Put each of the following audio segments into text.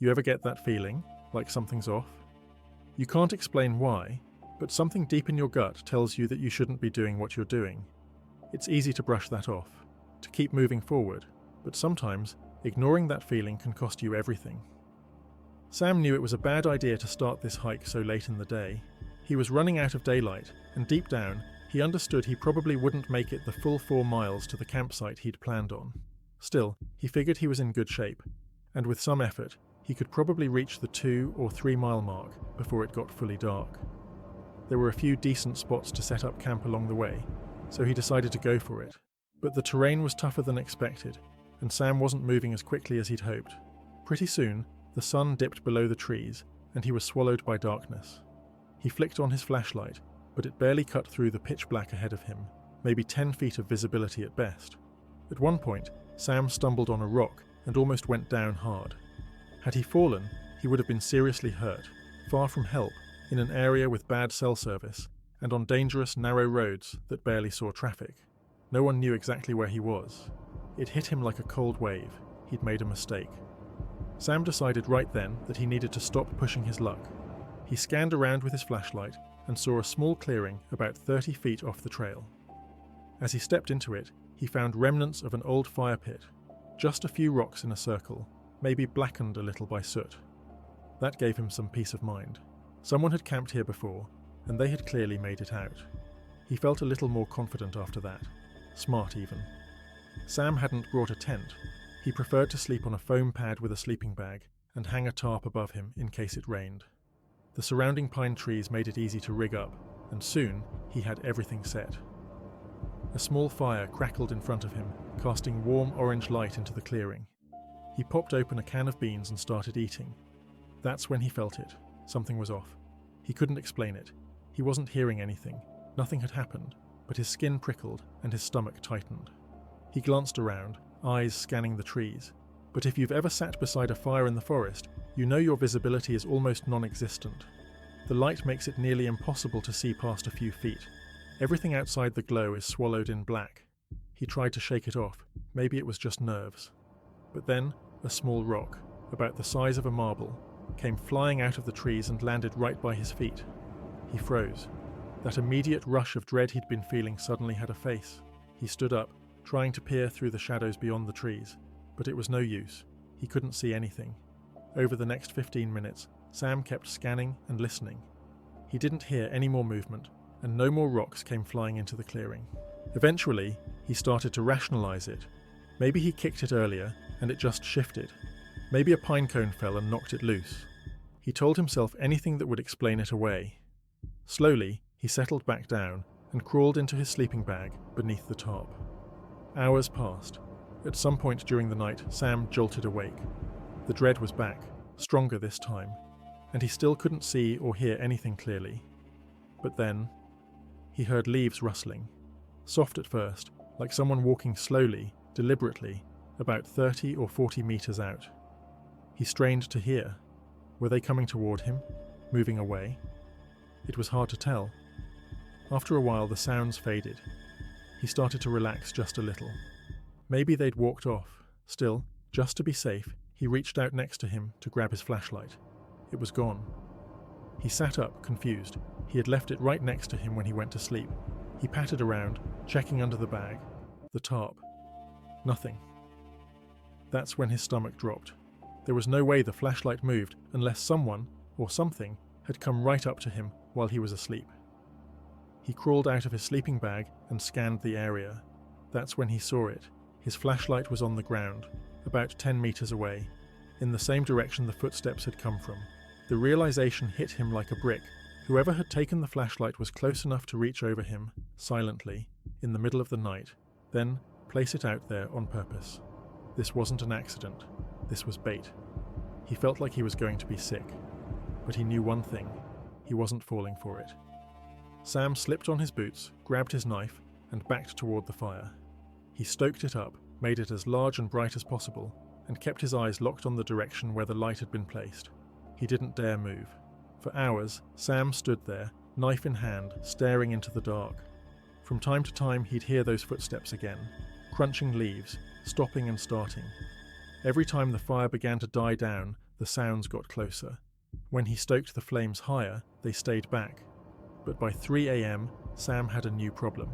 You ever get that feeling, like something's off? You can't explain why, but something deep in your gut tells you that you shouldn't be doing what you're doing. It's easy to brush that off, to keep moving forward, but sometimes ignoring that feeling can cost you everything. Sam knew it was a bad idea to start this hike so late in the day. He was running out of daylight, and deep down, he understood he probably wouldn't make it the full 4 miles to the campsite he'd planned on. Still, he figured he was in good shape, and with some effort, he could probably reach the 2 or 3 mile mark before it got fully dark. There were a few decent spots to set up camp along the way, so he decided to go for it. But the terrain was tougher than expected, and Sam wasn't moving as quickly as he'd hoped. Pretty soon, the sun dipped below the trees, and he was swallowed by darkness. He flicked on his flashlight, but it barely cut through the pitch black ahead of him, maybe 10 feet of visibility at best. At one point, Sam stumbled on a rock and almost went down hard. Had he fallen, he would have been seriously hurt, far from help, in an area with bad cell service, and on dangerous, narrow roads that barely saw traffic. No one knew exactly where he was. It hit him like a cold wave. He'd made a mistake. Sam decided right then that he needed to stop pushing his luck. He scanned around with his flashlight and saw a small clearing about 30 feet off the trail. As he stepped into it, he found remnants of an old fire pit, just a few rocks in a circle, maybe blackened a little by soot. That gave him some peace of mind. Someone had camped here before, and they had clearly made it out. He felt a little more confident after that. Smart even. Sam hadn't brought a tent. He preferred to sleep on a foam pad with a sleeping bag and hang a tarp above him in case it rained. The surrounding pine trees made it easy to rig up, and soon he had everything set. A small fire crackled in front of him, casting warm orange light into the clearing. He popped open a can of beans and started eating. That's when he felt it. Something was off. He couldn't explain it. He wasn't hearing anything. Nothing had happened, but his skin prickled and his stomach tightened. He glanced around, eyes scanning the trees. But if you've ever sat beside a fire in the forest, you know your visibility is almost non-existent. The light makes it nearly impossible to see past a few feet. Everything outside the glow is swallowed in black. He tried to shake it off. Maybe it was just nerves. But then, a small rock, about the size of a marble, came flying out of the trees and landed right by his feet. He froze. That immediate rush of dread he'd been feeling suddenly had a face. He stood up, trying to peer through the shadows beyond the trees, but it was no use. He couldn't see anything. Over the next 15 minutes, Sam kept scanning and listening. He didn't hear any more movement, and no more rocks came flying into the clearing. Eventually, he started to rationalize it. Maybe he kicked it earlier, and it just shifted. Maybe a pine cone fell and knocked it loose. He told himself anything that would explain it away. Slowly, he settled back down and crawled into his sleeping bag beneath the tarp. Hours passed. At some point during the night, Sam jolted awake. The dread was back, stronger this time, and he still couldn't see or hear anything clearly. But then, he heard leaves rustling. Soft at first, like someone walking slowly, deliberately, about 30 or 40 meters out. He strained to hear. Were they coming toward him? Moving away? It was hard to tell. After a while, the sounds faded. He started to relax just a little. Maybe they'd walked off. Still, just to be safe, he reached out next to him to grab his flashlight. It was gone. He sat up, confused. He had left it right next to him when he went to sleep. He patted around, checking under the bag, the tarp. Nothing. That's when his stomach dropped. There was no way the flashlight moved unless someone, or something, had come right up to him while he was asleep. He crawled out of his sleeping bag and scanned the area. That's when he saw it. His flashlight was on the ground, about 10 meters away, in the same direction the footsteps had come from. The realization hit him like a brick. Whoever had taken the flashlight was close enough to reach over him, silently, in the middle of the night, then place it out there on purpose. This wasn't an accident. This was bait. He felt like he was going to be sick. But he knew one thing. He wasn't falling for it. Sam slipped on his boots, grabbed his knife, and backed toward the fire. He stoked it up, made it as large and bright as possible, and kept his eyes locked on the direction where the light had been placed. He didn't dare move. For hours, Sam stood there, knife in hand, staring into the dark. From time to time, he'd hear those footsteps again, crunching leaves, stopping and starting. Every time the fire began to die down, the sounds got closer. When he stoked the flames higher, they stayed back. But by 3 a.m, Sam had a new problem.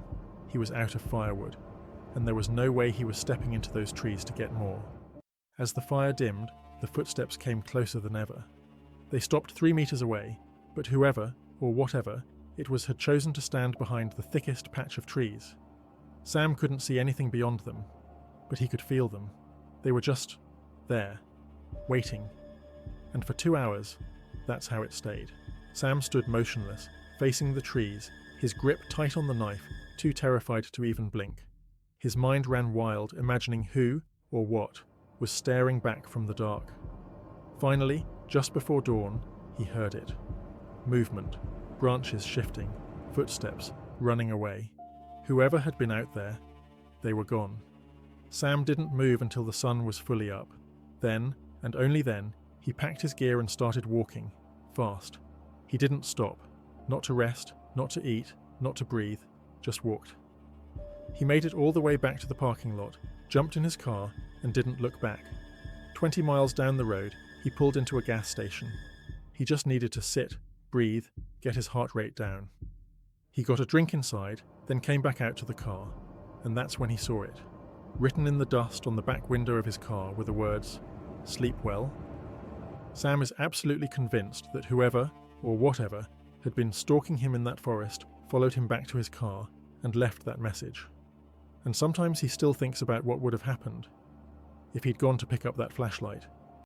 He was out of firewood, and there was no way he was stepping into those trees to get more. As the fire dimmed, the footsteps came closer than ever. They stopped 3 meters away, but whoever, or whatever, it was had chosen to stand behind the thickest patch of trees. Sam couldn't see anything beyond them, but he could feel them. They were just there, waiting. And for 2 hours, that's how it stayed. Sam stood motionless, facing the trees, his grip tight on the knife, too terrified to even blink. His mind ran wild, imagining who, or what, was staring back from the dark. Finally, just before dawn, he heard it. Movement, branches shifting, footsteps running away. Whoever had been out there, they were gone. Sam didn't move until the sun was fully up. Then, and only then, he packed his gear and started walking, fast. He didn't stop, not to rest, not to eat, not to breathe, just walked. He made it all the way back to the parking lot, jumped in his car, and didn't look back. 20 miles down the road, he pulled into a gas station. He just needed to sit, breathe, get his heart rate down. He got a drink inside, then came back out to the car, and that's when he saw it. Written in the dust on the back window of his car were the words, "Sleep well." Sam is absolutely convinced that whoever, or whatever, had been stalking him in that forest, followed him back to his car, and left that message. And sometimes he still thinks about what would have happened if he'd gone to pick up that flashlight,